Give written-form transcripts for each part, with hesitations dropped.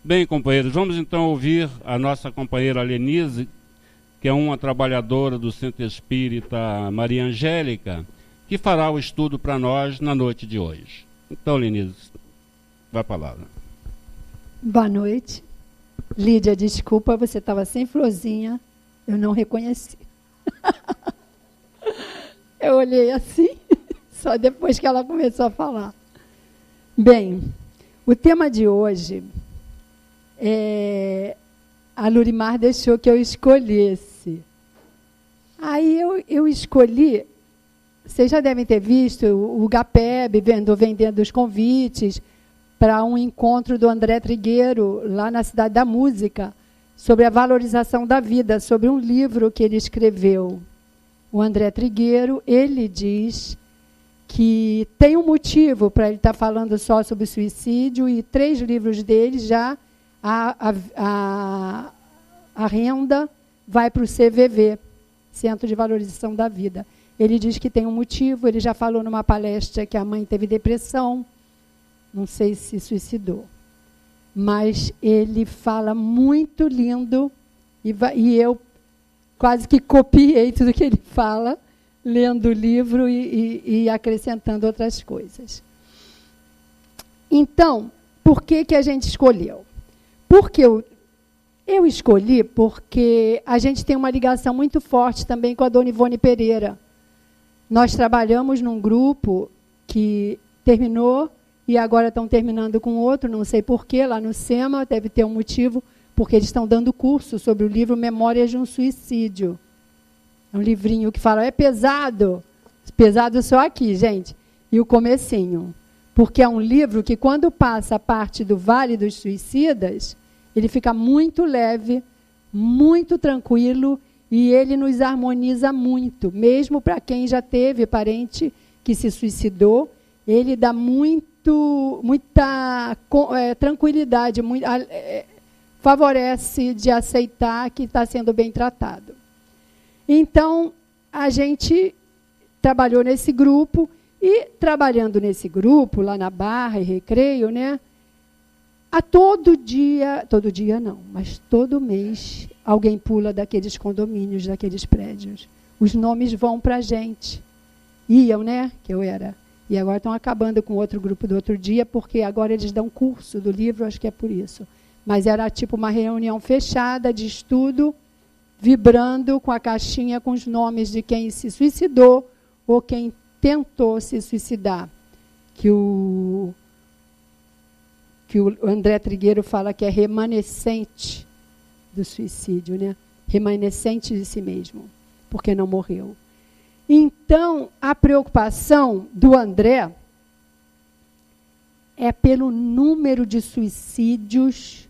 Bem, companheiros, vamos então ouvir a nossa companheira Lenise, que é uma trabalhadora do Centro Espírita Maria Angélica, que fará o estudo para nós na noite de hoje. Então, Lenise, vai a palavra. Boa noite. Lídia, desculpa, você estava sem florzinha, eu não reconheci. Eu olhei assim, só depois que ela começou a falar. Bem, o tema de hoje, a Lurimar deixou que eu escolhesse. Aí eu escolhi, vocês já devem ter visto, o GAPEB vendendo os convites para um encontro do André Trigueiro, lá na Cidade da Música, sobre a valorização da vida, sobre um livro que ele escreveu. O André Trigueiro, ele diz que tem um motivo para ele estar falando só sobre suicídio, e 3 livros dele já, a renda vai para o CVV, Centro de Valorização da Vida. Ele diz que tem um motivo, ele já falou numa palestra que a mãe teve depressão, não sei se suicidou, mas ele fala muito lindo, e eu quase que copiei tudo que ele fala, lendo o livro e acrescentando outras coisas. Então, por que a gente escolheu? Porque eu escolhi porque a gente tem uma ligação muito forte também com a Dona Ivone Pereira. Nós trabalhamos num grupo que terminou, e agora estão terminando com outro, não sei porquê, lá no SEMA, deve ter um motivo, porque eles estão dando curso sobre o livro Memórias de um Suicídio. É um livrinho que fala, é pesado só aqui, gente, e o comecinho. Porque é um livro que, quando passa a parte do Vale dos Suicidas, ele fica muito leve, muito tranquilo, e ele nos harmoniza muito, mesmo para quem já teve parente que se suicidou, ele dá muita tranquilidade, favorece de aceitar que está sendo bem tratado. Então, a gente trabalhou nesse grupo, e trabalhando nesse grupo, lá na Barra e Recreio, né, todo dia não, mas todo mês, alguém pula daqueles condomínios, daqueles prédios. Os nomes vão para a gente. Iam, né, que eu era. E agora estão acabando com outro grupo do outro dia, porque agora eles dão curso do livro, acho que é por isso. Mas era tipo uma reunião fechada de estudo, vibrando com a caixinha com os nomes de quem se suicidou ou quem tentou se suicidar. Que o André Trigueiro fala que é remanescente do suicídio, né? Remanescente de si mesmo, porque não morreu. Então, a preocupação do André é pelo número de suicídios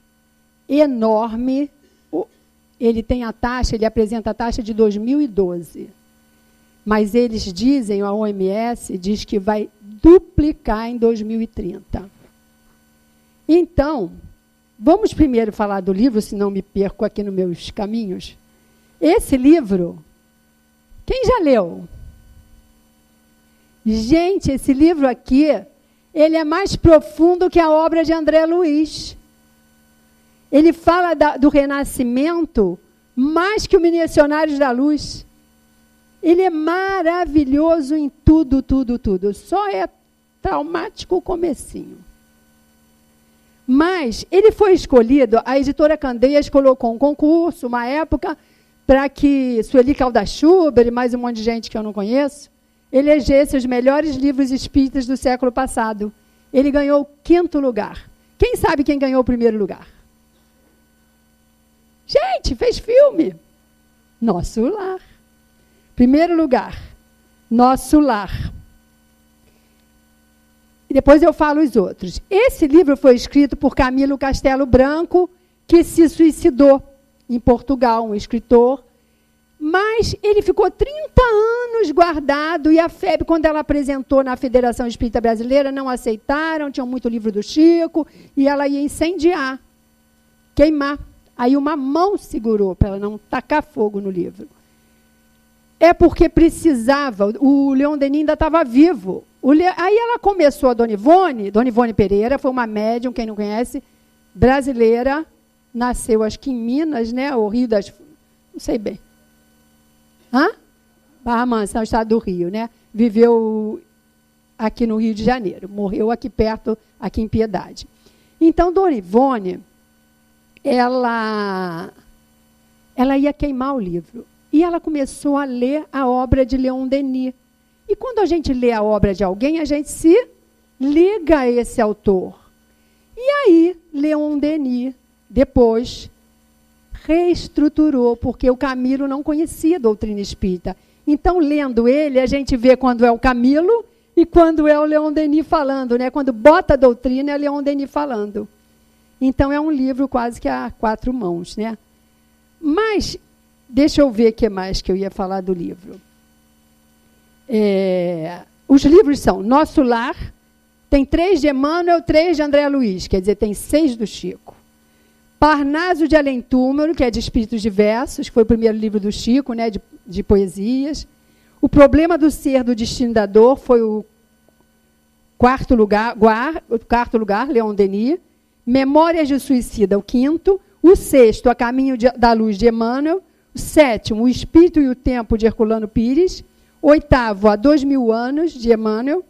enorme. Ele tem a taxa, ele apresenta a taxa de 2012. Mas eles dizem, a OMS diz que vai duplicar em 2030. Então, vamos primeiro falar do livro, senão me perco aqui nos meus caminhos. Esse livro, quem já leu? Gente, esse livro aqui, ele é mais profundo que a obra de André Luiz. Ele fala do Renascimento mais que o Missionários da Luz. Ele é maravilhoso em tudo, tudo, tudo. Só é traumático o comecinho. Mas ele foi escolhido, a editora Candeias colocou um concurso, uma época, para que Sueli Caldas Schubert e mais um monte de gente que eu não conheço, elegesse os melhores livros espíritas do século passado. Ele ganhou o 5º lugar. Quem sabe quem ganhou o 1º lugar? Gente, fez filme. Nosso Lar. 1º lugar, Nosso Lar. E depois eu falo os outros. Esse livro foi escrito por Camilo Castelo Branco, que se suicidou em Portugal, um escritor. Mas ele ficou 30 anos guardado, e a FEB, quando ela apresentou na Federação Espírita Brasileira, não aceitaram, tinham muito livro do Chico, e ela ia incendiar, queimar. Aí uma mão segurou, para ela não tacar fogo no livro. É porque precisava, o Leon Denis ainda estava vivo. Aí ela começou, a Dona Ivone Pereira, foi uma médium, quem não conhece, brasileira, nasceu acho que em Minas, né? O Rio das... Não sei bem. Barra Mansa, no estado do Rio, né? Viveu aqui no Rio de Janeiro. Morreu aqui perto, aqui em Piedade. Então, Dona Ivone, ela ia queimar o livro. E ela começou a ler a obra de Leon Denis. E quando a gente lê a obra de alguém, a gente se liga a esse autor. E aí, Leon Denis, depois, reestruturou, porque o Camilo não conhecia a doutrina espírita. Então, lendo ele, a gente vê quando é o Camilo e quando é o Leon Denis falando, né? Quando bota a doutrina, é o Leon Denis falando. Então, é um livro quase que a 4 mãos, né? Mas, deixa eu ver o que mais que eu ia falar do livro. Os livros são Nosso Lar, tem 3 de Emmanuel, 3 de André Luiz, quer dizer, tem 6 do Chico. Parnaso de Além Túmulo, que é de Espíritos Diversos, que foi o primeiro livro do Chico, né, de poesias. O Problema do Ser, do Destino da Dor, foi o quarto lugar, Leon Denis. Memórias de Suicida, o 5º. O 6º, A Caminho da Luz, de Emmanuel. O 7º, O Espírito e o Tempo, de Herculano Pires. 8º, Há 2000 Anos, de Emmanuel.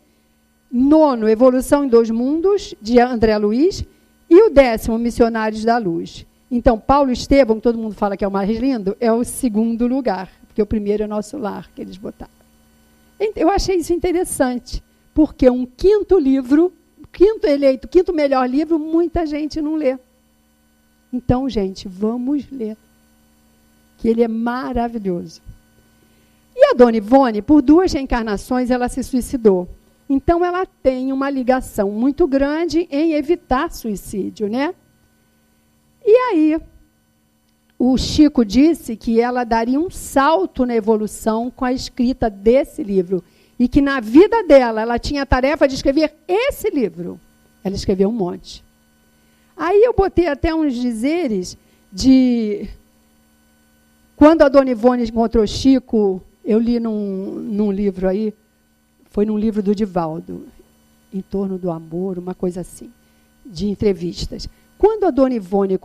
9º, Evolução em 2 Mundos, de André Luiz. E o 10º, Missionários da Luz. Então, Paulo Estevão, que todo mundo fala que é o mais lindo, é o 2º lugar, porque o primeiro é Nosso Lar, que eles botaram. Eu achei isso interessante, porque um 5º livro, 5º melhor livro, muita gente não lê. Então, gente, vamos ler, que ele é maravilhoso. E a Dona Ivone, por 2 reencarnações, ela se suicidou. Então, ela tem uma ligação muito grande em evitar suicídio, né? E aí, o Chico disse que ela daria um salto na evolução com a escrita desse livro. E que na vida dela, ela tinha a tarefa de escrever esse livro. Ela escreveu um monte. Aí eu botei até uns dizeres de... Quando a Dona Ivone encontrou Chico, eu li num livro aí, foi num livro do Divaldo, Em Torno do Amor, uma coisa assim, de entrevistas. Quando a Dona Ivone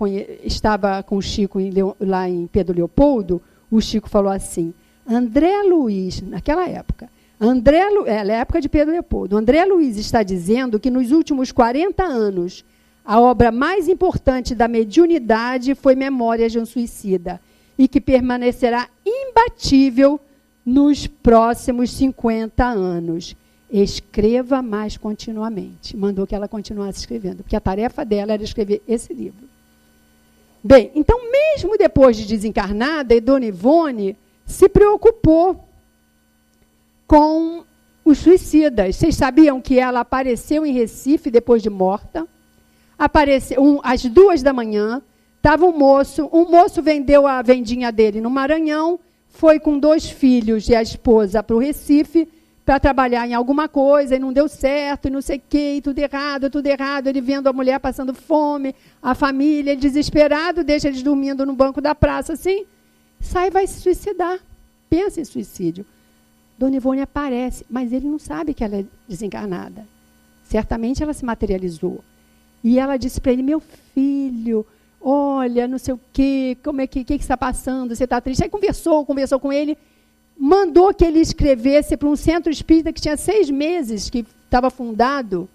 estava com o Chico lá em Pedro Leopoldo, o Chico falou assim, André Luiz, naquela época, na época de Pedro Leopoldo, André Luiz está dizendo que nos últimos 40 anos, a obra mais importante da mediunidade foi Memórias de um Suicida, e que permanecerá imbatível nos próximos 50 anos. Escreva mais continuamente. Mandou que ela continuasse escrevendo, porque a tarefa dela era escrever esse livro. Bem, então, mesmo depois de desencarnada, a Dona Ivone se preocupou com os suicidas. Vocês sabiam que ela apareceu em Recife depois de morta? Apareceu às 2 da manhã, estava um moço vendeu a vendinha dele no Maranhão, foi com 2 filhos e a esposa para o Recife, para trabalhar em alguma coisa, e não deu certo, e não sei o quê, e tudo errado, ele vendo a mulher passando fome, a família, ele desesperado, deixa eles dormindo no banco da praça, assim, sai e vai se suicidar. Pensa em suicídio. Dona Ivone aparece, mas ele não sabe que ela é desencarnada. Certamente ela se materializou. E ela disse para ele, meu filho, olha, não sei o quê, que está passando, você está triste. Aí conversou com ele, mandou que ele escrevesse para um centro espírita que tinha 6 meses, que estava fundado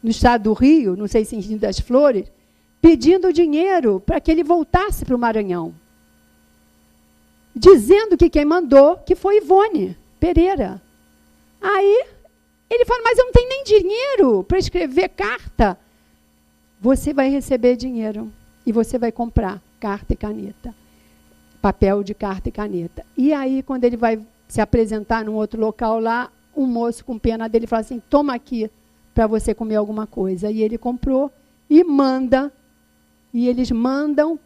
no estado do Rio, não sei se em Rio das Flores, pedindo dinheiro para que ele voltasse para o Maranhão. Dizendo que quem mandou, que foi Ivone Pereira. Aí, ele falou, mas eu não tenho nem dinheiro para escrever carta. Você vai receber dinheiro e você vai comprar carta e caneta. Papel de carta e caneta. E aí, quando ele vai se apresentar num outro local lá, um moço com pena dele fala assim, toma aqui para você comer alguma coisa. E ele comprou e manda. E eles mandam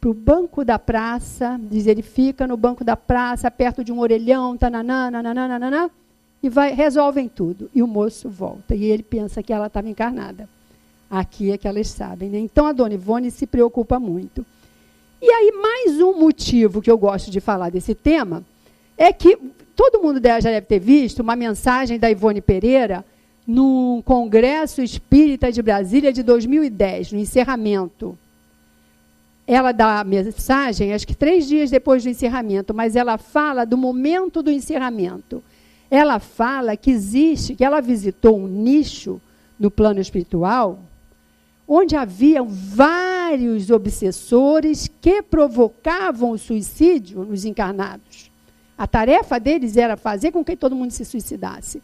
para o banco da praça, diz ele fica no banco da praça, perto de um orelhão, tananã, nananã, e resolvem tudo. E o moço volta. E ele pensa que ela estava encarnada. Aqui é que elas sabem, né? Então, a Dona Ivone se preocupa muito. E aí, mais um motivo que eu gosto de falar desse tema é que todo mundo já deve ter visto uma mensagem da Ivone Pereira no Congresso Espírita de Brasília de 2010, no encerramento. Ela dá a mensagem, acho que 3 dias depois do encerramento, mas ela fala do momento do encerramento. Ela fala que ela visitou um nicho no plano espiritual, onde haviam vários obsessores que provocavam o suicídio nos encarnados. A tarefa deles era fazer com que todo mundo se suicidasse.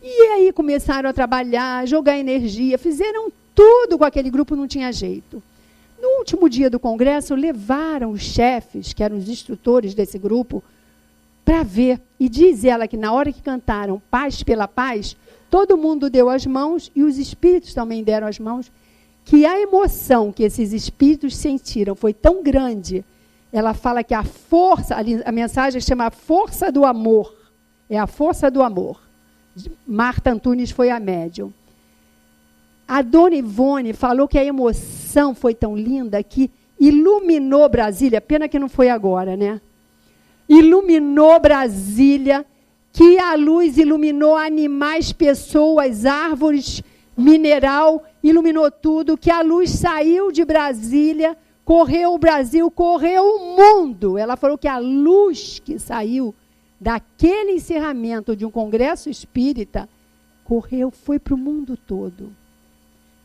E aí começaram a trabalhar, jogar energia, fizeram tudo com aquele grupo, não tinha jeito. No último dia do congresso, levaram os chefes, que eram os instrutores desse grupo, para ver. E diz ela que na hora que cantaram Paz pela Paz, todo mundo deu as mãos e os espíritos também deram as mãos, que a emoção que esses espíritos sentiram foi tão grande. Ela fala que a força, a mensagem chama a força do amor. É a força do amor. Marta Antunes foi a médium. A dona Ivone falou que a emoção foi tão linda que iluminou Brasília, pena que não foi agora, né? Iluminou Brasília, que a luz iluminou animais, pessoas, árvores, mineral, iluminou tudo, que a luz saiu de Brasília, correu o Brasil, correu o mundo. Ela falou que a luz que saiu daquele encerramento de um congresso espírita, foi para o mundo todo.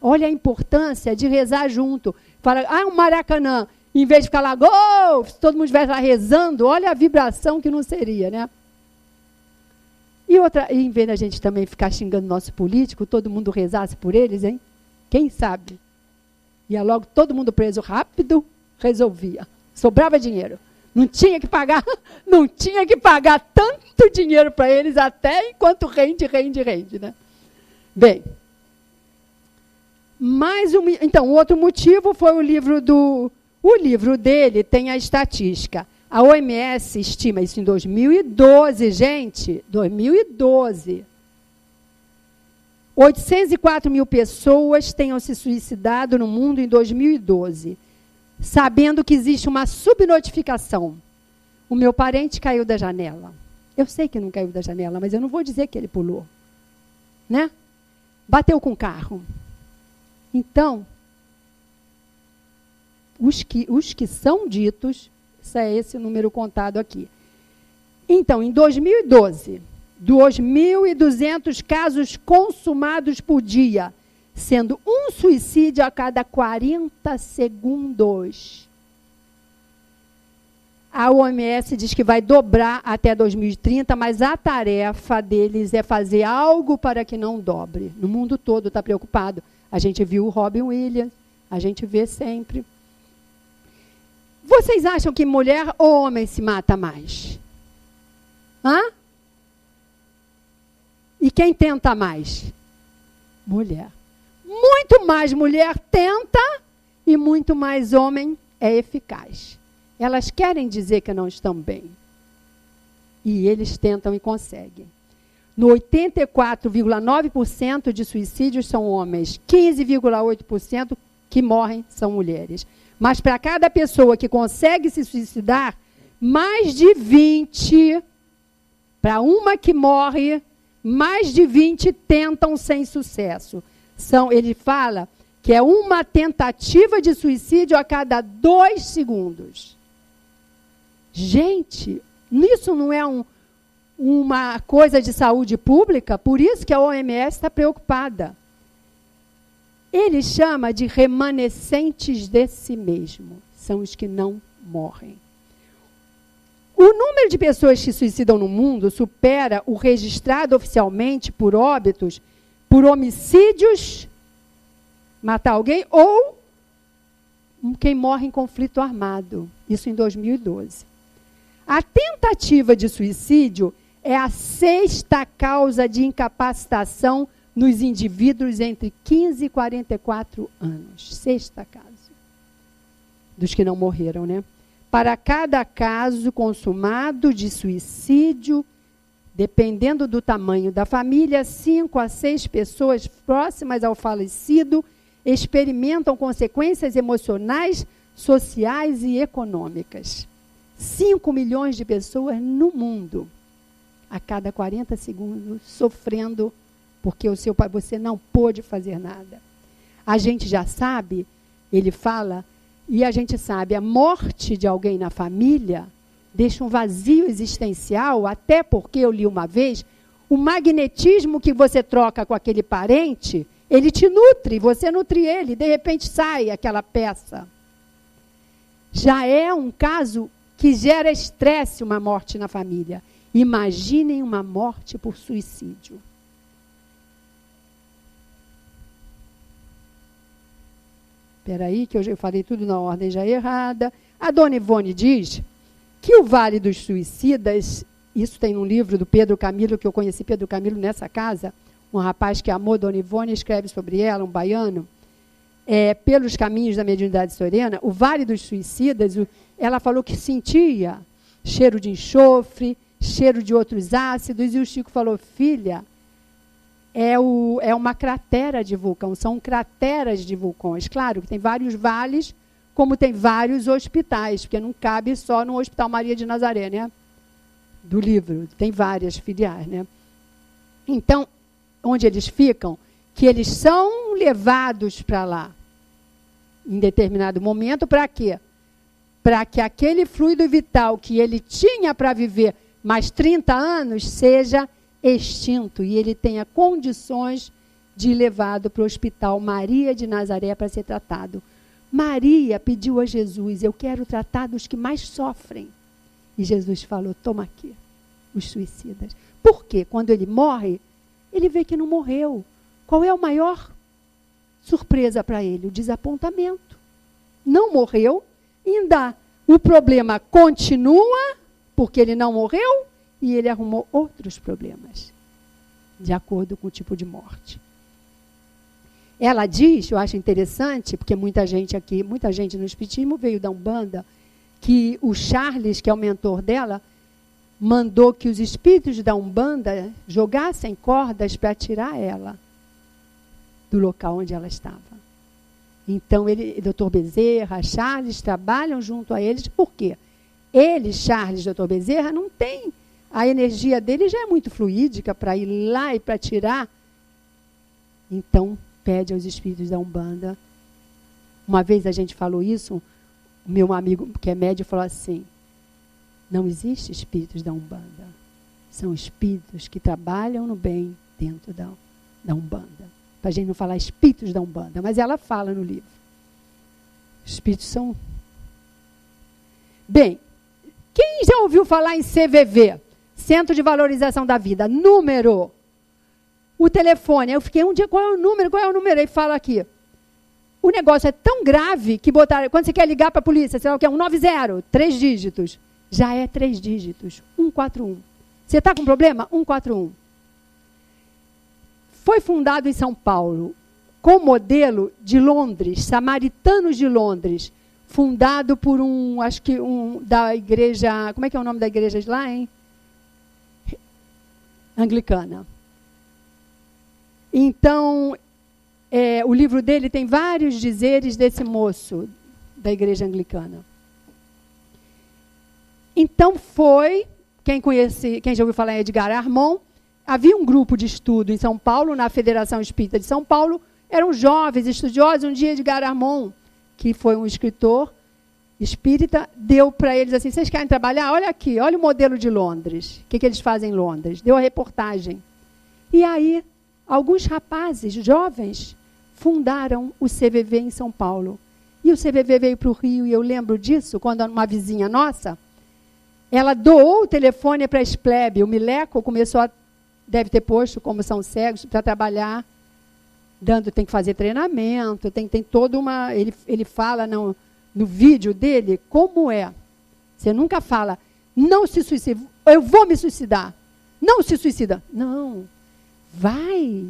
Olha a importância de rezar junto. Fala, um Maracanã, em vez de ficar lá, gol, se todo mundo estivesse lá rezando, olha a vibração que não seria, né? E em vez da gente também ficar xingando nosso político, todo mundo rezasse por eles, hein? Quem sabe? Ia logo todo mundo preso rápido, resolvia. Sobrava dinheiro. Não tinha que pagar tanto dinheiro para eles, até enquanto rende, né? Bem, então, o outro motivo foi o livro dele tem a estatística. A OMS estima isso em 2012, gente, 2012. 804 mil pessoas tenham se suicidado no mundo em 2012, sabendo que existe uma subnotificação. O meu parente caiu da janela. Eu sei que não caiu da janela, mas eu não vou dizer que ele pulou. Né? Bateu com o carro. Então, os que são ditos, isso é esse número contado aqui. Então, em 2012, 2.200 casos consumados por dia, sendo um suicídio a cada 40 segundos. A OMS diz que vai dobrar até 2030, mas a tarefa deles é fazer algo para que não dobre. No mundo todo está preocupado. A gente viu o Robin Williams, a gente vê sempre. Vocês acham que mulher ou homem se mata mais? Hã? E quem tenta mais? Mulher. Muito mais mulher tenta e muito mais homem é eficaz. Elas querem dizer que não estão bem. E eles tentam e conseguem. No 84,9% de suicídios são homens, 15,8% que morrem são mulheres. Mas para cada pessoa que consegue se suicidar, mais de 20, para uma que morre, mais de 20 tentam sem sucesso. Ele fala que é uma tentativa de suicídio a cada 2 segundos. Gente, isso não é uma coisa de saúde pública? Por isso que a OMS está preocupada. Ele chama de remanescentes de si mesmo. São os que não morrem. O número de pessoas que se suicidam no mundo supera o registrado oficialmente por óbitos, por homicídios, matar alguém, ou quem morre em conflito armado. Isso em 2012. A tentativa de suicídio é a 6ª causa de incapacitação nos indivíduos entre 15 e 44 anos. 6ª causa. Dos que não morreram, né? Para cada caso consumado de suicídio, dependendo do tamanho da família, 5 a 6 pessoas próximas ao falecido experimentam consequências emocionais, sociais e econômicas. 5 milhões de pessoas no mundo, a cada 40 segundos, sofrendo porque o seu pai, você não pôde fazer nada. A gente já sabe, ele fala, e a gente sabe, a morte de alguém na família deixa um vazio existencial, até porque eu li uma vez, o magnetismo que você troca com aquele parente, ele te nutre, você nutre ele, de repente sai aquela peça. Já é um caso que gera estresse, uma morte na família. Imaginem uma morte por suicídio. Espera aí, que eu falei tudo na ordem já errada. A dona Ivone diz que o Vale dos Suicidas, isso tem um livro do Pedro Camilo, que eu conheci Pedro Camilo nessa casa, um rapaz que amou dona Ivone, escreve sobre ela, um baiano, pelos caminhos da mediunidade sorena, o Vale dos Suicidas, ela falou que sentia cheiro de enxofre, cheiro de outros ácidos, e o Chico falou, filha, é uma cratera de vulcão, são crateras de vulcões. Claro que tem vários vales, como tem vários hospitais, porque não cabe só no Hospital Maria de Nazaré, né? Do livro, tem várias filiais, né? Então, onde eles ficam, que eles são levados para lá, em determinado momento, para quê? Para que aquele fluido vital que ele tinha para viver mais 30 anos seja extinto e ele tenha condições de ir levado para o Hospital Maria de Nazaré para ser tratado. Maria pediu a Jesus, eu quero tratar dos que mais sofrem. E Jesus falou, toma aqui, os suicidas. Por quê? Quando ele morre, ele vê que não morreu. Qual é a maior surpresa para ele? O desapontamento. Não morreu, ainda o problema continua, porque ele não morreu, e ele arrumou outros problemas, de acordo com o tipo de morte. Ela diz, eu acho interessante, porque muita gente no Espiritismo veio da Umbanda, que o Charles, que é o mentor dela, mandou que os espíritos da Umbanda jogassem cordas para tirar ela do local onde ela estava. Então, Dr. Bezerra, Charles, trabalham junto a eles, por quê? Ele, Charles, Dr. Bezerra, não tem, a energia dele já é muito fluídica para ir lá e para tirar. Então, pede aos espíritos da Umbanda. Uma vez a gente falou isso, o meu amigo, que é médium, falou assim, não existe espíritos da Umbanda. São espíritos que trabalham no bem dentro da Umbanda. Para a gente não falar espíritos da Umbanda, mas ela fala no livro. Os espíritos são... Bem, quem já ouviu falar em CVV? Centro de Valorização da Vida. Número. O telefone. Eu fiquei um dia, qual é o número? Qual é o número? Aí fala aqui. O negócio é tão grave que botaram... Quando você quer ligar para a polícia, sei lá o que é, 190, 3 dígitos. Já é 3 dígitos. 141. Você está com problema? 141. Foi fundado em São Paulo, com modelo de Londres, Samaritanos de Londres, fundado por da igreja, como é que é o nome da igreja de lá, hein? Anglicana. Então, o livro dele tem vários dizeres desse moço da igreja anglicana. Então quem já ouviu falar em Edgar Armond, havia um grupo de estudo em São Paulo, na Federação Espírita de São Paulo, eram jovens estudiosos. Um dia Edgar Armond, que foi um escritor espírita, deu para eles assim, vocês querem trabalhar? Olha aqui, olha o modelo de Londres. O que eles fazem em Londres? Deu a reportagem. E aí, alguns rapazes jovens fundaram o CVV em São Paulo. E o CVV veio para o Rio, e eu lembro disso, quando uma vizinha nossa, ela doou o telefone para a Esplebe. O Mileco começou deve ter posto, como são cegos, para trabalhar, tem que fazer treinamento, tem toda uma... Ele fala no vídeo dele como é. Você nunca fala, não se suicida, eu vou me suicidar. Não se suicida. Não. Vai.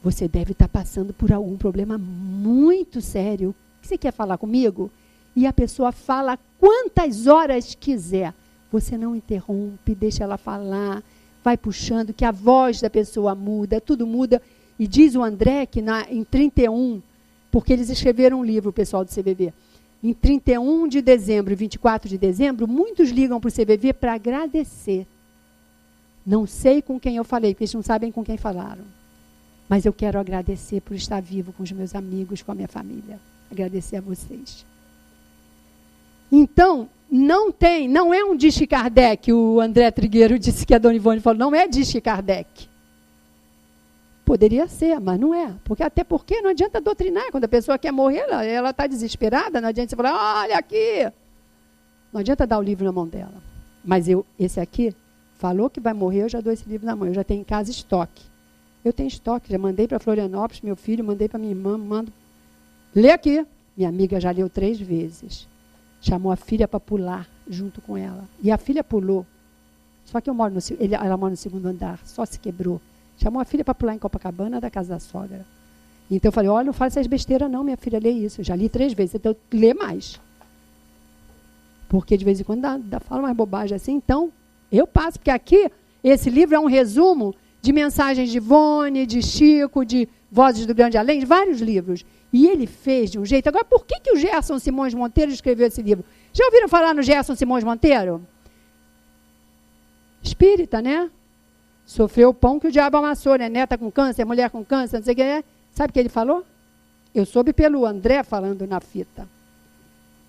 Você deve estar passando por algum problema muito sério. O que você quer falar comigo? E a pessoa fala quantas horas quiser. Você não interrompe, deixa ela falar, vai puxando, que a voz da pessoa muda, tudo muda. E diz o André que em 31, porque eles escreveram um livro, o pessoal do CVV, em 31 de dezembro e 24 de dezembro, muitos ligam para o CVV para agradecer. Não sei com quem eu falei, porque eles não sabem com quem falaram. Mas eu quero agradecer por estar vivo com os meus amigos, com a minha família. Agradecer a vocês. Então, não é um Disque Kardec, o André Trigueiro disse que a Dona Ivone falou, não é Disque Kardec. Poderia ser, mas não é. Até porque não adianta doutrinar. Quando a pessoa quer morrer, ela está desesperada, não adianta você falar, olha aqui. Não adianta dar o livro na mão dela. Mas esse aqui, falou que vai morrer, eu já dou esse livro na mão. Eu já tenho em casa estoque. Eu tenho estoque, já mandei para Florianópolis, meu filho, mandei para minha irmã, mando. Lê aqui. Minha amiga já leu 3 vezes. Chamou a filha para pular junto com ela. E a filha pulou. Só que ela mora no 2º andar, só se quebrou. Chamou a filha para pular em Copacabana, da casa da sogra. Então eu falei, olha, não fala essas besteiras não, minha filha, lê isso. Eu já li 3 vezes, então lê mais. Porque de vez em quando fala mais bobagem assim. Então, eu passo, porque aqui, esse livro é um resumo de mensagens de Ivone, de Chico, de Vozes do Grande Além, de vários livros. E ele fez de um jeito... Agora, por que o Gerson Simões Monteiro escreveu esse livro? Já ouviram falar no Gerson Simões Monteiro? Espírita, né? Sofreu o pão que o diabo amassou, né? Neta com câncer, mulher com câncer, não sei o que é. Sabe o que ele falou? Eu soube pelo André falando na fita.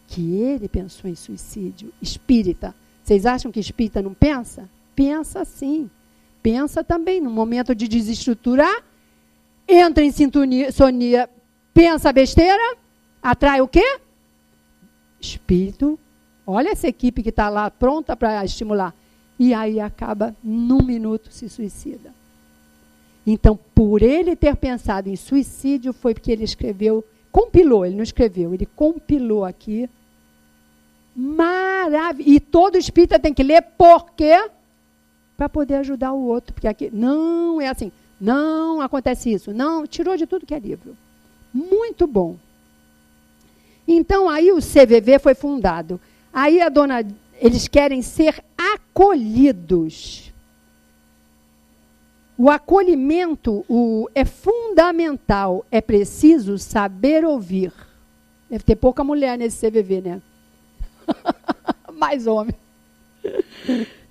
Que ele pensou em suicídio. Espírita. Vocês acham que espírita não pensa? Pensa sim. Pensa também no momento de desestruturar, entra em sintonia, pensa besteira, atrai o quê? Espírito. Olha essa equipe que está lá pronta para estimular. E aí acaba, num minuto, se suicida. Então, por ele ter pensado em suicídio, foi porque ele escreveu, compilou, ele não escreveu, ele compilou aqui. Maravilha. E todo espírita tem que ler, por quê? Para poder ajudar o outro. Porque aqui não é assim, não acontece isso, não, tirou de tudo que é livro. Muito bom. Então, aí o CVV foi fundado. Aí eles querem ser acolhidos. O acolhimento é fundamental. É preciso saber ouvir. Deve ter pouca mulher nesse CVV, né? Mais homem.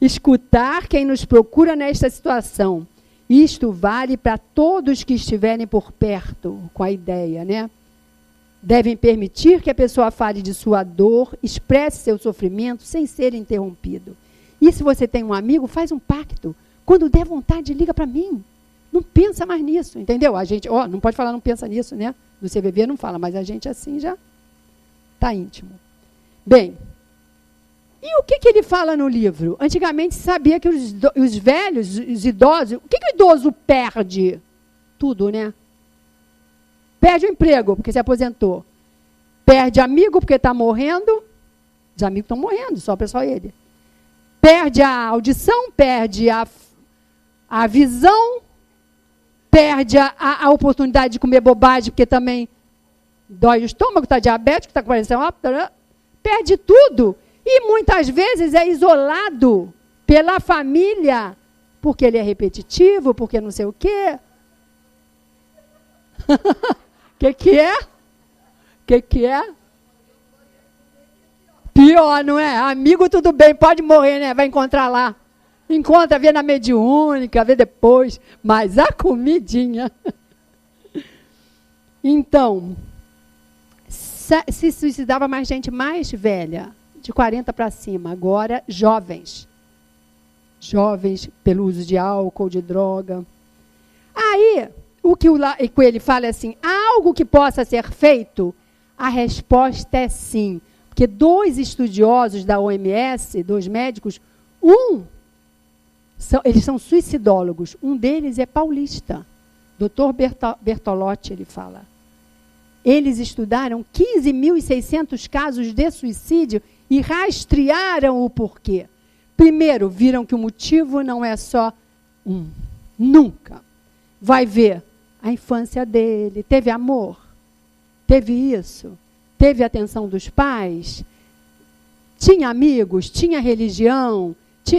Escutar quem nos procura nesta situação. Isto vale para todos que estiverem por perto, com a ideia, né? Devem permitir que a pessoa fale de sua dor, expresse seu sofrimento sem ser interrompido. E se você tem um amigo, faz um pacto. Quando der vontade, liga para mim. Não pensa mais nisso, entendeu? A gente, não pode falar não pensa nisso, né? No CVV não fala, mas a gente assim já está íntimo. Bem, e o que ele fala no livro? Antigamente se sabia que os velhos, os idosos, o que o idoso perde? Tudo, né? Perde o emprego, porque se aposentou. Perde amigo, porque está morrendo. Os amigos estão morrendo, só para só ele. Perde a audição, perde a visão, perde a oportunidade de comer bobagem, porque também dói o estômago, está diabético, está com pressão alta, perde tudo. E muitas vezes é isolado pela família, porque ele é repetitivo, porque não sei o quê. Que é? Que é? Pior, não é? Amigo, tudo bem, pode morrer, né? Vai encontrar lá. Encontra, vê na mediúnica, vê depois. Mas a comidinha. Então, se suicidava mais gente mais velha, de 40 para cima. Agora, jovens. Jovens pelo uso de álcool, de droga. Aí, o que o Coelho fala é assim, há algo que possa ser feito? A resposta é sim. Porque 2 estudiosos da OMS, 2 médicos, eles são suicidólogos. Um deles é paulista. Dr. Bertolotti, ele fala. Eles estudaram 15.600 casos de suicídio e rastrearam o porquê. Primeiro, viram que o motivo não é só um. Nunca. Vai ver a infância dele. Teve amor? Teve isso? Teve atenção dos pais? Tinha amigos? Tinha religião?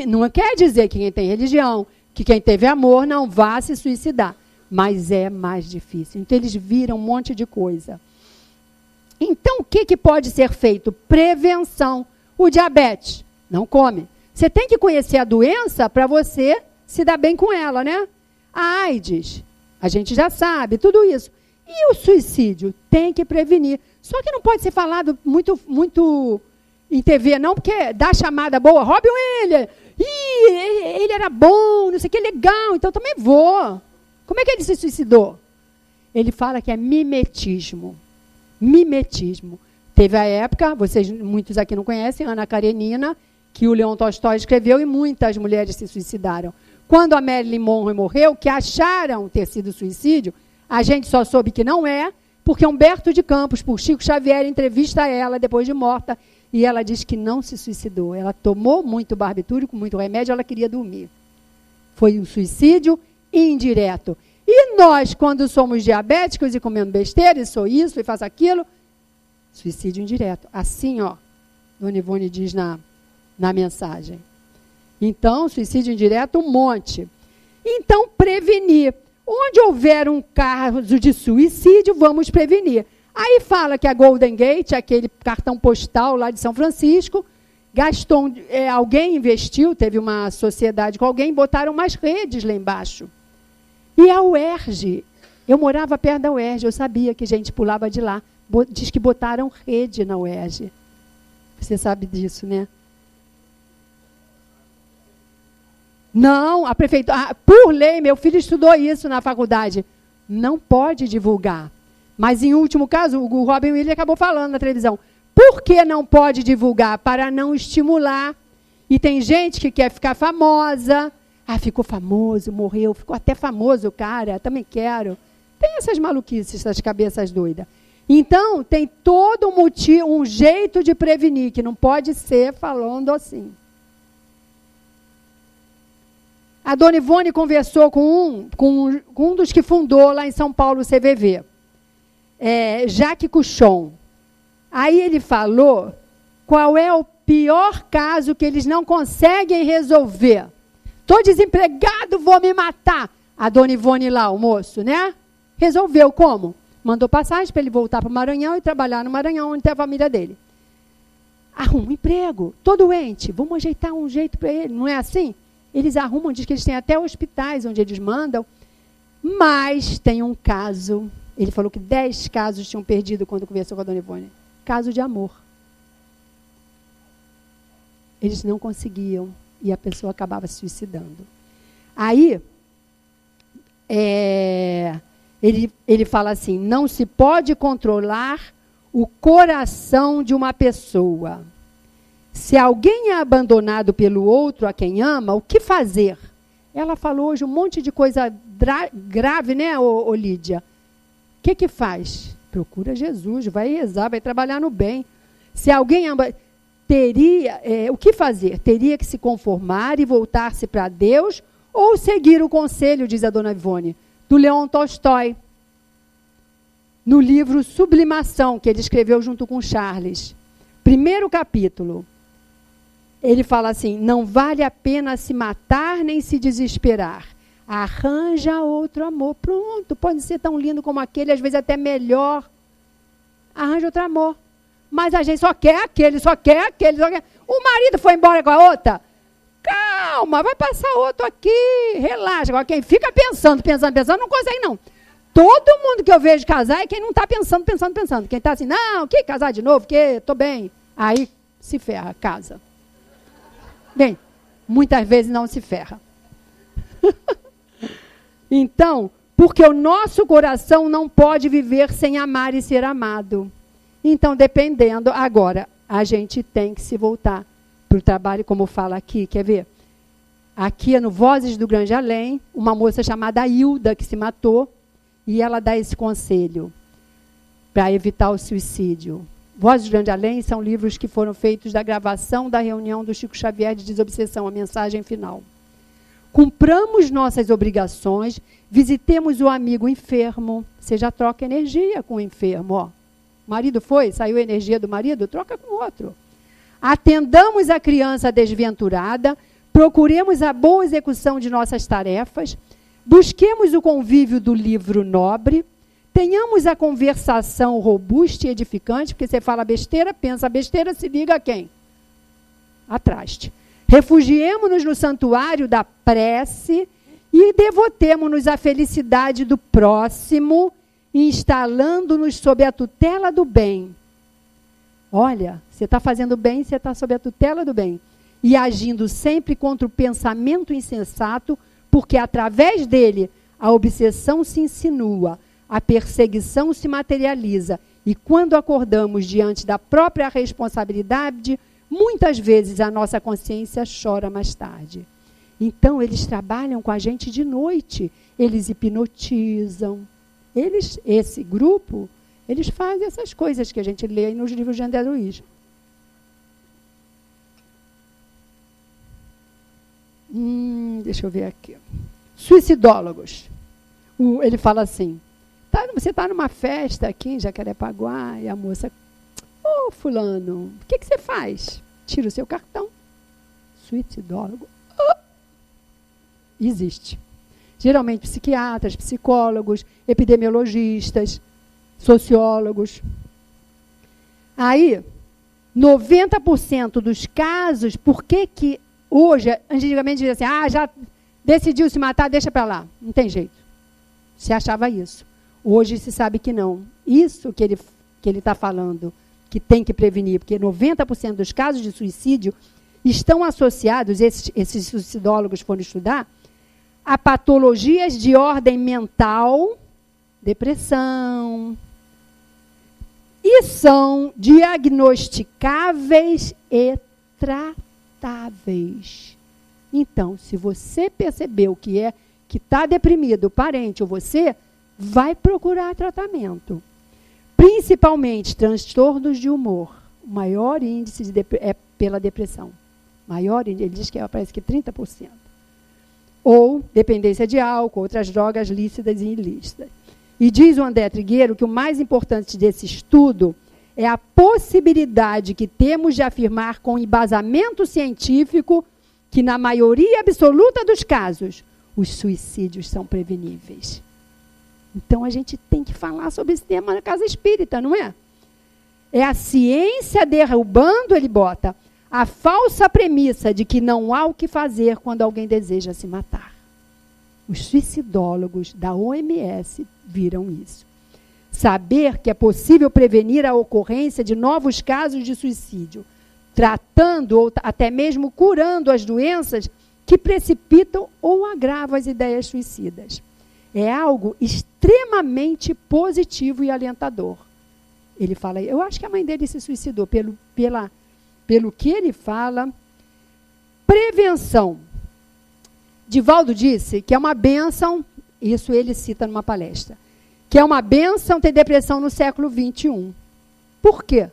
Não quer dizer que quem tem religião, que quem teve amor não vá se suicidar. Mas é mais difícil. Então, eles viram um monte de coisa. Então, o que pode ser feito? Prevenção. O diabetes, não come. Você tem que conhecer a doença para você se dar bem com ela, né? A AIDS, A gente já sabe tudo isso. E o suicídio? Tem que prevenir. Só que não pode ser falado muito em TV, não, porque dá chamada boa. Robin Williams, ele era bom, não sei o que, legal, então também vou. Como é que ele se suicidou? Ele fala que é mimetismo. Mimetismo. Teve a época, muitos aqui não conhecem, Ana Karenina, que o Leon Tolstói escreveu, e muitas mulheres se suicidaram. Quando a Marilyn Monroe morreu, que acharam ter sido suicídio, a gente só soube que não é, porque Humberto de Campos, por Chico Xavier, entrevista ela depois de morta, e ela diz que não se suicidou. Ela tomou muito barbitúrico, muito remédio, ela queria dormir. Foi um suicídio indireto. E nós, quando somos diabéticos e comendo besteira, e sou isso, e faço aquilo, suicídio indireto. Assim, ó, Dona Ivone diz na mensagem. Então, suicídio indireto, um monte. Então, prevenir. Onde houver um caso de suicídio, vamos prevenir. Aí fala que a Golden Gate, aquele cartão postal lá de São Francisco, gastou, alguém investiu, teve uma sociedade com alguém, botaram umas redes lá embaixo. E a UERJ, eu morava perto da UERJ, eu sabia que gente pulava de lá. Diz que botaram rede na UERJ. Você sabe disso, né? Não, a prefeitura, por lei, meu filho estudou isso na faculdade, não pode divulgar. Mas, em último caso, o Robin Williams acabou falando na televisão. Por que não pode divulgar? Para não estimular. E tem gente que quer ficar famosa. Ah, ficou famoso, morreu, ficou até famoso o cara, também quero. Tem essas maluquices, essas cabeças doidas. Então, tem todo um jeito de prevenir, que não pode ser falando assim. A Dona Ivone conversou com um dos que fundou lá em São Paulo o CVV. Jacques Cuchon. Aí ele falou qual é o pior caso que eles não conseguem resolver. Estou desempregado, vou me matar. A Dona Ivone lá, o moço, né? Resolveu como? Mandou passagem para ele voltar para o Maranhão e trabalhar no Maranhão, onde tem a família dele. Arruma um emprego, estou doente, vamos ajeitar um jeito para ele, não é assim? Eles arrumam, diz que eles têm até hospitais onde eles mandam, mas tem um caso, ele falou que 10 casos tinham perdido quando conversou com a Dona Ivone. Caso de amor. Eles não conseguiam e a pessoa acabava se suicidando. Aí, ele fala assim, não se pode controlar o coração de uma pessoa. Se alguém é abandonado pelo outro a quem ama, o que fazer? Ela falou hoje um monte de coisa grave, né, ô Lídia? O que faz? Procura Jesus, vai rezar, vai trabalhar no bem. Se alguém teria, o que fazer? Teria que se conformar e voltar-se para Deus ou seguir o conselho, diz a Dona Ivone, do Leon Tolstói, no livro Sublimação, que ele escreveu junto com Charles. Primeiro capítulo. Ele fala assim, não vale a pena se matar nem se desesperar. Arranja outro amor. Pronto, pode ser tão lindo como aquele, às vezes até melhor. Arranja outro amor. Mas a gente só quer aquele, só quer aquele, só quer. O marido foi embora com a outra? Calma, vai passar outro aqui, relaxa. Agora quem fica pensando, não consegue não. Todo mundo que eu vejo casar é quem não está pensando. Quem está assim, não, que casar de novo, que estou bem. Aí se ferra, casa. Bem, muitas vezes não se ferra. Então, porque o nosso coração não pode viver sem amar e ser amado. Então, dependendo, agora, a gente tem que se voltar para o trabalho, como fala aqui, quer ver? Aqui no Vozes do Grande Além, uma moça chamada Hilda, que se matou, e ela dá esse conselho para evitar o suicídio. Vozes do Grande Além são livros que foram feitos da gravação da reunião do Chico Xavier de Desobsessão, a mensagem final. Cumpramos nossas obrigações, visitemos o amigo enfermo, você já troca energia com o enfermo, ó. O marido foi, saiu a energia do marido, troca com outro. Atendamos a criança desventurada, procuremos a boa execução de nossas tarefas, busquemos o convívio do livro nobre, tenhamos a conversação robusta e edificante, porque você fala besteira, pensa besteira, se liga a quem? A traste. Refugiemo-nos no santuário da prece E devotemo-nos à felicidade do próximo, instalando-nos sob a tutela do bem. Olha, você está fazendo bem, você está sob a tutela do bem. E agindo sempre contra o pensamento insensato, porque através dele a obsessão se insinua, a perseguição se materializa. E quando acordamos diante da própria responsabilidade, muitas vezes a nossa consciência chora mais tarde. Então, eles trabalham com a gente de noite, eles hipnotizam. Esse grupo, eles fazem essas coisas que a gente lê aí nos livros de André Luiz. Deixa eu ver aqui. Suicidólogos. Ele fala assim, você está numa festa aqui em Jacarepaguá e a moça, fulano, o que você faz? Tira o seu cartão. Suicidólogo. Existe. Geralmente psiquiatras, psicólogos, epidemiologistas, sociólogos. Aí, 90% dos casos, por que hoje, antigamente dizia assim, já decidiu se matar, deixa para lá. Não tem jeito. Se achava isso. Hoje se sabe que não. Isso que ele está falando, que tem que prevenir, porque 90% dos casos de suicídio estão associados, esses suicidólogos foram estudar, a patologias de ordem mental, depressão, e são diagnosticáveis e tratáveis. Então, se você percebeu que está deprimido, o parente ou você, vai procurar tratamento. Principalmente transtornos de humor. O maior índice é pela depressão. Ele diz que parece que 30%. Ou dependência de álcool, outras drogas lícitas e ilícitas. E diz o André Trigueiro que o mais importante desse estudo é a possibilidade que temos de afirmar com embasamento científico que, na maioria absoluta dos casos, os suicídios são preveníveis. Então, a gente tem que falar sobre esse tema na Casa Espírita, não é? É a ciência derrubando, ele bota, a falsa premissa de que não há o que fazer quando alguém deseja se matar. Os suicidólogos da OMS viram isso. Saber que é possível prevenir a ocorrência de novos casos de suicídio, tratando ou até mesmo curando as doenças que precipitam ou agravam as ideias suicidas. É algo extremamente positivo e alentador. Ele fala, eu acho que a mãe dele se suicidou pelo que ele fala. Prevenção. Divaldo disse que é uma bênção, isso ele cita numa palestra, que é uma bênção ter depressão no século XXI. Por quê?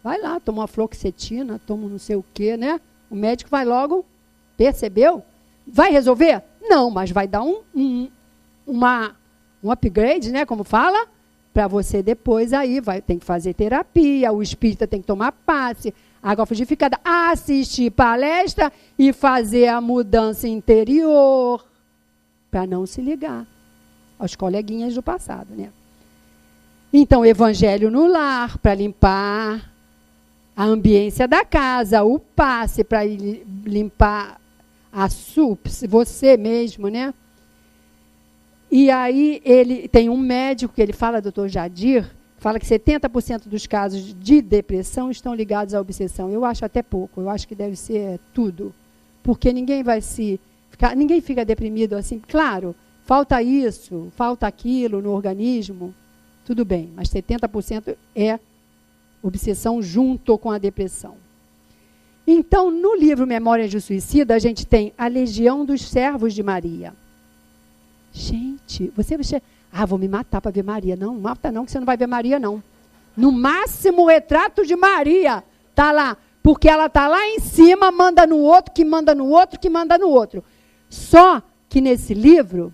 Vai lá, toma uma fluoxetina, toma não sei o quê, né? O médico vai logo, percebeu? Vai resolver? Não, mas vai dar um upgrade, né? Como fala? Para você depois aí, tem que fazer terapia, o espírita tem que tomar passe, água frutificada, assistir palestra e fazer a mudança interior, para não se ligar aos coleguinhas do passado, né? Então, evangelho no lar, para limpar a ambiência da casa, o passe para limpar a você mesmo, né? E aí ele tem um médico que ele fala, doutor Jadir, fala que 70% dos casos de depressão estão ligados à obsessão. Eu acho até pouco, eu acho que deve ser tudo. Porque ninguém ninguém fica deprimido assim. Claro, falta isso, falta aquilo no organismo, tudo bem, mas 70% é obsessão junto com a depressão. Então, no livro Memórias de Suicida, a gente tem a Legião dos Servos de Maria. Gente, você vou me matar para ver Maria. Não, mata não, que você não vai ver Maria, não. No máximo, o retrato de Maria está lá. Porque ela está lá em cima, manda no outro, que manda no outro, que manda no outro. Só que nesse livro,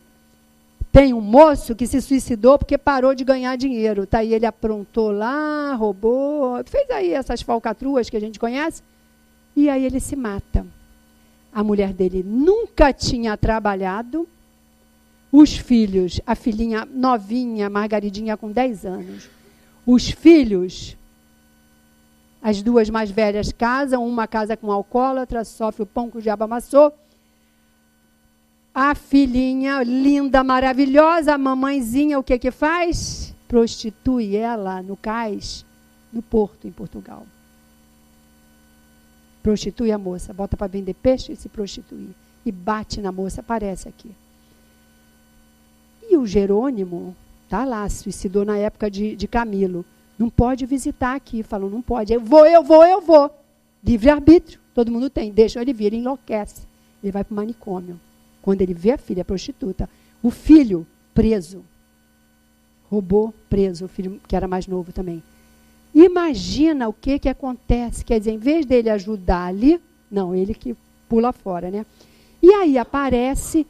tem um moço que se suicidou porque parou de ganhar dinheiro. Tá aí, ele aprontou lá, roubou, fez aí essas falcatruas que a gente conhece. E aí ele se mata. A mulher dele nunca tinha trabalhado. Os filhos, a filhinha novinha, Margaridinha, com 10 anos. Os filhos, as duas mais velhas casam, uma casa com alcoólatra, sofre o pão que o diabo amassou. A filhinha linda, maravilhosa, a mamãezinha, o que que faz? Prostitui ela no cais, no Porto, em Portugal. Prostitui a moça, bota para vender peixe e se prostituir. E bate na moça, aparece aqui. E o Jerônimo, tá lá, suicidou na época de Camilo. Não pode visitar aqui, falou, não pode. Eu vou. Livre-arbítrio, todo mundo tem. Deixa ele vir, ele enlouquece. Ele vai para o manicômio. Quando ele vê a filha prostituta, o filho preso, roubou, preso, o filho que era mais novo também. Imagina o que acontece. Quer dizer, em vez dele ajudar ali, não, ele que pula fora, né? E aí aparece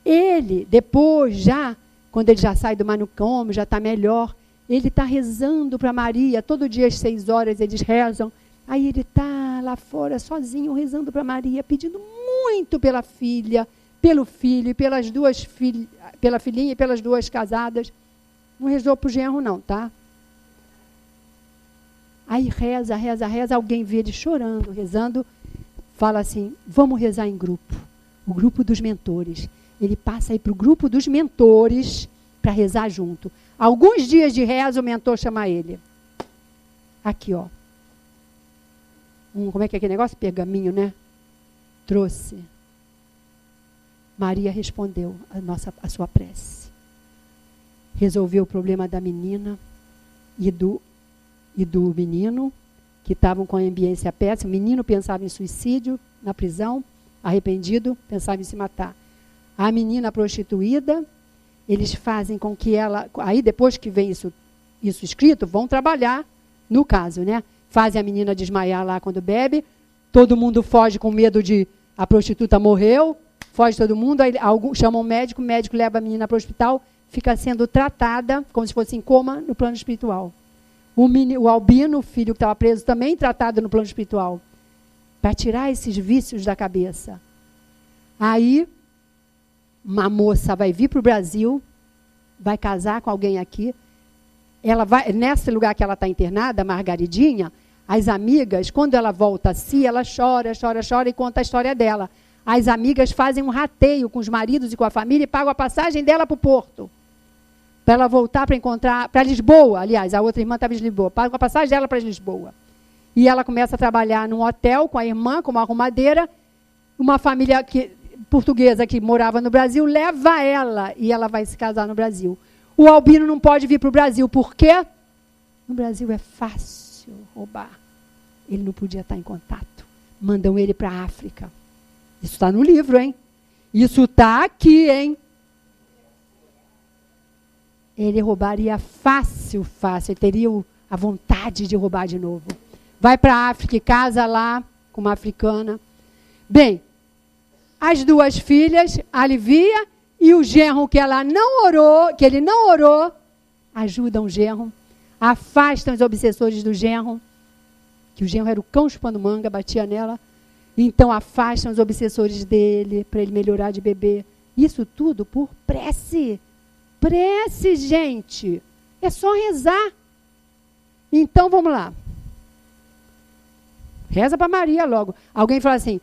ele, depois já, quando ele já sai do manicômio, já está melhor, ele está rezando para Maria, todo dia às 6 horas eles rezam. Aí ele está lá fora, sozinho, rezando para Maria, pedindo muito pela filha, pelo filho, e pelas duas pela filhinha e pelas duas casadas. Não rezou para o genro, não, tá? Aí reza, alguém vê ele chorando, rezando, fala assim, vamos rezar em grupo. O grupo dos mentores. Ele passa aí para o grupo dos mentores para rezar junto. Alguns dias de reza, o mentor chama ele. Aqui, ó. Como é que é aquele negócio? Pergaminho, né? Trouxe. Maria respondeu a sua prece. Resolveu o problema da menina e do menino, que estavam com a ambiência péssima. O menino pensava em suicídio na prisão, arrependido, pensava em se matar. A menina prostituída, eles fazem com que ela... Aí, depois que vem isso escrito, vão trabalhar no caso, né? Fazem a menina desmaiar lá quando bebe, todo mundo foge com medo de... A prostituta morreu, foge todo mundo, aí chamam o médico leva a menina para o hospital, fica sendo tratada, como se fosse em coma, no plano espiritual. O Albino, o filho que estava preso, também tratado no plano espiritual, para tirar esses vícios da cabeça. Aí, uma moça vai vir para o Brasil, vai casar com alguém aqui, ela vai, nesse lugar que ela está internada, Margaridinha, as amigas, quando ela volta a si, ela chora e conta a história dela. As amigas fazem um rateio com os maridos e com a família e pagam a passagem dela para o Porto. Para ela voltar para Lisboa, aliás, a outra irmã estava em Lisboa, pagam a passagem dela para Lisboa. E ela começa a trabalhar num hotel com a irmã, como arrumadeira, uma família portuguesa que morava no Brasil, leva ela e ela vai se casar no Brasil. O Albino não pode vir para o Brasil, por quê? No Brasil é fácil roubar. Ele não podia estar em contato. Mandam ele para a África. Isso está no livro, hein? Isso está aqui, hein? Ele roubaria fácil. Ele teria a vontade de roubar de novo. Vai para a África e casa lá com uma africana. Bem, as duas filhas, alivia, e o genro que ele não orou, ajudam o genro, afastam os obsessores do genro, que o genro era o cão chupando manga, batia nela, então afastam os obsessores dele, para ele melhorar de beber. Isso tudo por prece. Prece, gente. É só rezar. Então, vamos lá. Reza para Maria logo. Alguém fala assim,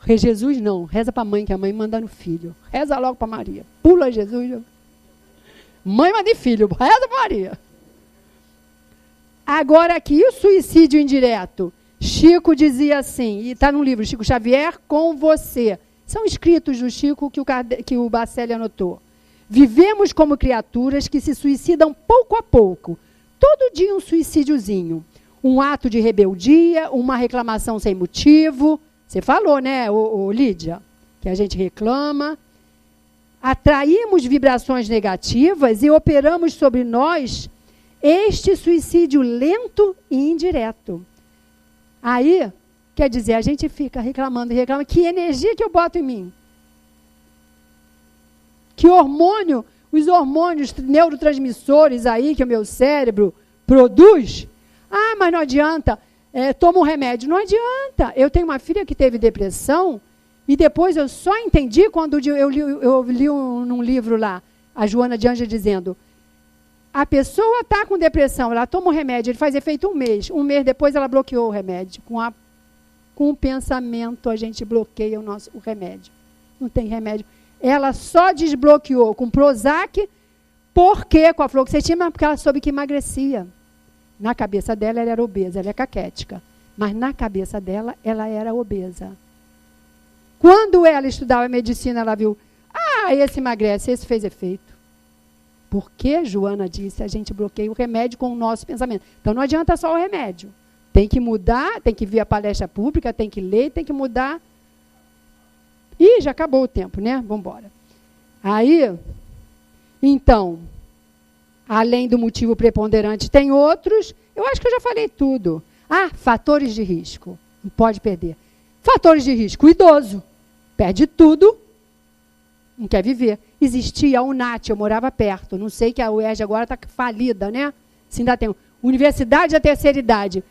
Jesus não, reza para a mãe, que a mãe manda no filho. Reza logo para Maria. Pula Jesus. Mãe manda em filho, reza para Maria. Agora aqui, o suicídio indireto. Chico dizia assim, e está no livro, Chico Xavier, com você. São escritos do Chico que o Bacelli anotou. Vivemos como criaturas que se suicidam pouco a pouco. Todo dia um suicídiozinho. Um ato de rebeldia, uma reclamação sem motivo. Você falou, né, Lídia? Que a gente reclama. Atraímos vibrações negativas e operamos sobre nós este suicídio lento e indireto. Aí, quer dizer, a gente fica reclamando. Que energia que eu boto em mim? Que hormônio, os hormônios neurotransmissores aí que o meu cérebro produz? Ah, mas não adianta, toma um remédio. Não adianta. Eu tenho uma filha que teve depressão e depois eu só entendi quando eu li num livro lá, a Joana de Ângela dizendo, a pessoa está com depressão, ela toma um remédio, ele faz efeito um mês. Um mês depois ela bloqueou o remédio. Com o pensamento a gente bloqueia o remédio. Não tem remédio. ela só desbloqueou com Prozac, por quê? Com a fluoxetina? Porque ela soube que emagrecia. Na cabeça dela, ela era obesa, ela é caquética. Mas na cabeça dela, ela era obesa. Quando ela estudava medicina, ela viu, esse emagrece, esse fez efeito. Porque, Joana disse, a gente bloqueia o remédio com o nosso pensamento. Então, não adianta só o remédio. Tem que mudar, tem que vir a palestra pública, tem que ler, tem que mudar. Ih, já acabou o tempo, né? Vamos embora. Aí, então, além do motivo preponderante, tem outros. Eu acho que eu já falei tudo. Fatores de risco. Não pode perder. Fatores de risco. O idoso. Perde tudo. Não quer viver. Existia a UNAT, eu morava perto. Não sei que a UERJ agora está falida, né? Se ainda tem. Universidade da Terceira Idade.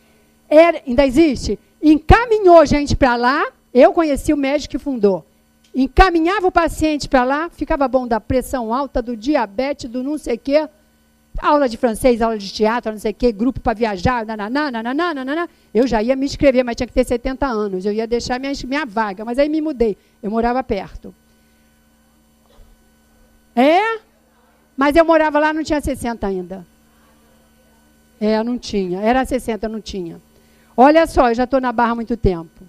Ainda existe. Encaminhou gente para lá. Eu conheci o médico que fundou. Encaminhava o paciente para lá, ficava bom da pressão alta, do diabetes, do não sei o quê. Aula de francês, aula de teatro, não sei o quê, grupo para viajar, nananana. Eu já ia me inscrever, mas tinha que ter 70 anos. Eu ia deixar minha vaga, mas aí me mudei. Eu morava perto. Mas eu morava lá, não tinha 60 ainda. Não tinha. Era 60, não tinha. Olha só, eu já estou na Barra há muito tempo.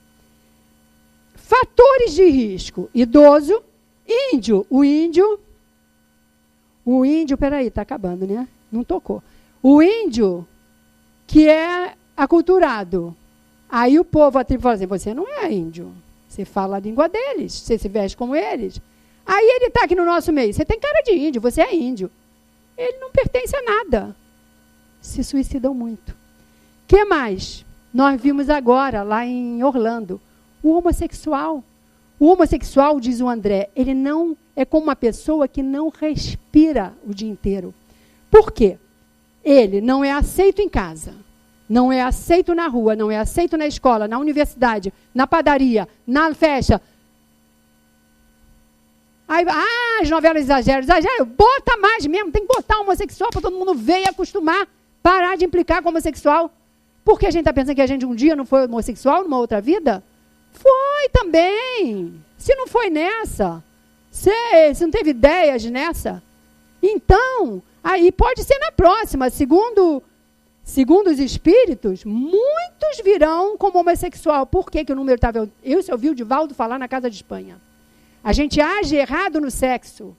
Fatores de risco. Idoso, índio. O índio, peraí, está acabando, né? Não tocou. O índio, que é aculturado. Aí o povo, a tribo, fala assim, você não é índio. Você fala a língua deles, você se veste como eles. Aí ele está aqui no nosso meio. Você tem cara de índio, você é índio. Ele não pertence a nada. Se suicidam muito. O que mais? Nós vimos agora, lá em Orlando, o homossexual. O homossexual, diz o André, ele não é como uma pessoa que não respira o dia inteiro. Por quê? Ele não é aceito em casa, não é aceito na rua, não é aceito na escola, na universidade, na padaria, na festa. Aí, as novelas exageram, bota mais mesmo, tem que botar homossexual para todo mundo ver e acostumar, parar de implicar com homossexual. Porque a gente está pensando que a gente um dia não foi homossexual numa outra vida? Foi também. Se não foi nessa, se não teve ideias nessa, então, aí pode ser na próxima. Segundo os espíritos, muitos virão como homossexual. Por que o número estava... Eu ouvi o Divaldo falar na Casa de Espanha. A gente age errado no sexo.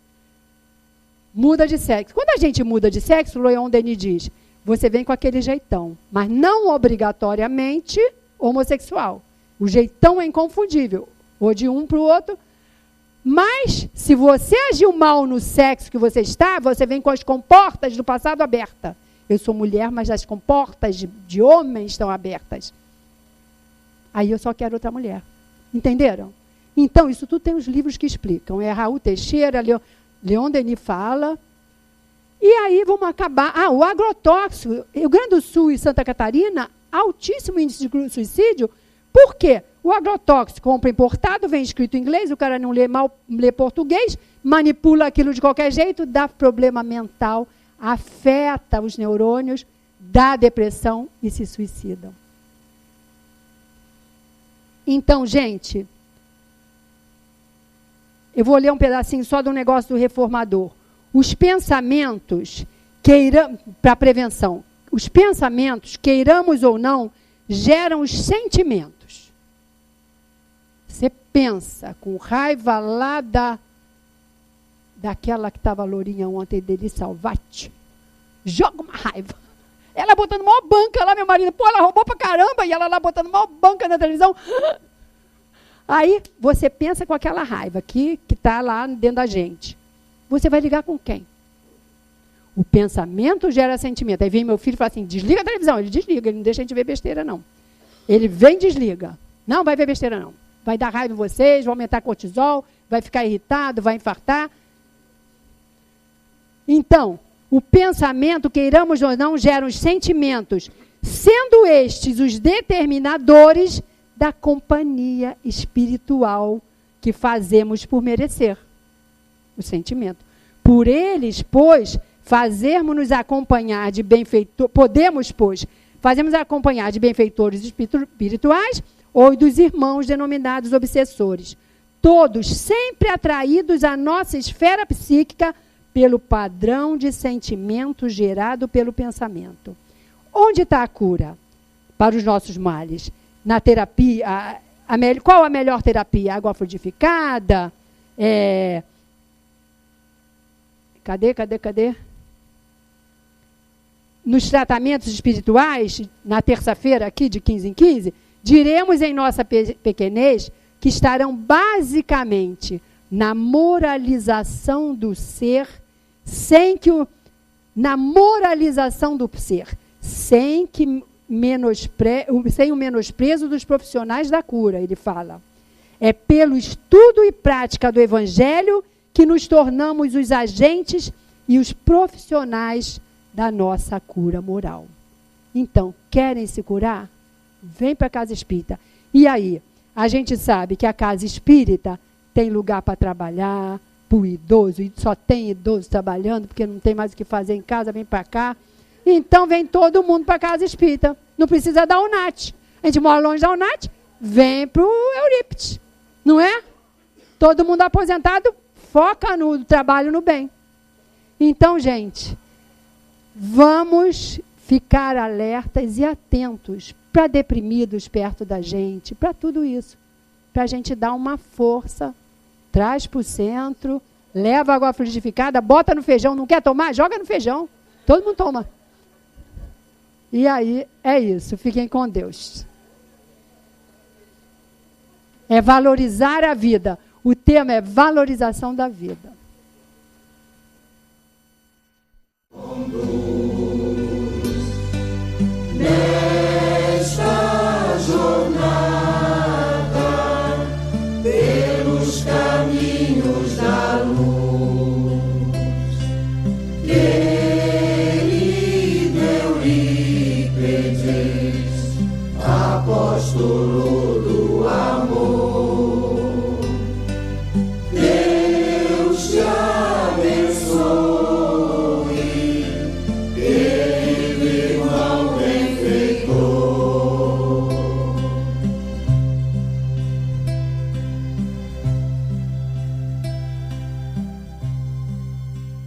Muda de sexo. Quando a gente muda de sexo, Leon Denis diz, você vem com aquele jeitão, mas não obrigatoriamente homossexual. O jeitão é inconfundível, ou de um para o outro. Mas, se você agiu mal no sexo que você está, você vem com as comportas do passado abertas. Eu sou mulher, mas as comportas de homem estão abertas. Aí eu só quero outra mulher. Entenderam? Então, isso tudo tem os livros que explicam. É Raul Teixeira, Leon Denis fala. E aí vamos acabar. O agrotóxico, Rio Grande do Sul e Santa Catarina, altíssimo índice de suicídio. Por quê? O agrotóxico, compra importado, vem escrito em inglês, o cara não lê português, manipula aquilo de qualquer jeito, dá problema mental, afeta os neurônios, dá depressão e se suicidam. Então, gente, eu vou ler um pedacinho só do negócio do reformador. Os pensamentos, para prevenção, os pensamentos, queiramos ou não, geram os sentimentos. Você pensa com raiva lá daquela que estava lourinha ontem, dele Salvati. Joga uma raiva. Ela botando maior banca lá, meu marido. Pô, ela roubou pra caramba. E ela lá botando maior banca na televisão. Aí você pensa com aquela raiva que está lá dentro da gente. Você vai ligar com quem? O pensamento gera sentimento. Aí vem meu filho e fala assim, desliga a televisão. Ele desliga, ele não deixa a gente ver besteira, não. Ele vem e desliga. Não vai ver besteira, não. Vai dar raiva em vocês, vai aumentar cortisol, vai ficar irritado, vai infartar. Então, o pensamento, queiramos ou não, gera os sentimentos, sendo estes os determinadores da companhia espiritual que fazemos por merecer. O sentimento. Por eles, pois, fazermos-nos acompanhar de benfeitores, podemos, pois, fazemos acompanhar de benfeitores espirituais ou dos irmãos denominados obsessores. todos sempre atraídos à nossa esfera psíquica pelo padrão de sentimento gerado pelo pensamento. Onde está a cura para os nossos males? Na terapia, qual a melhor terapia? Água fluidificada? Cadê? Nos tratamentos espirituais, na terça-feira aqui, de 15 em 15, diremos em nossa pequenez que estarão basicamente na moralização do ser, sem o menosprezo dos profissionais da cura, ele fala. É pelo estudo e prática do Evangelho que nos tornamos os agentes e os profissionais da nossa cura moral. Então, querem se curar? Vem para a casa espírita. E aí, a gente sabe que a casa espírita tem lugar para trabalhar, para o idoso, e só tem idoso trabalhando, porque não tem mais o que fazer em casa, vem para cá. Então, vem todo mundo para a casa espírita. Não precisa da UNAT. A gente mora longe da UNAT, vem para o Eurípides. Não é? Todo mundo aposentado, foca no trabalho, no bem. Então, gente, vamos ficar alertas e atentos para deprimidos perto da gente, para tudo isso. Para a gente dar uma força, traz para o centro, leva água fluidificada, bota no feijão, não quer tomar? Joga no feijão. Todo mundo toma. E aí, é isso. Fiquem com Deus. É valorizar a vida. O tema é valorização da vida.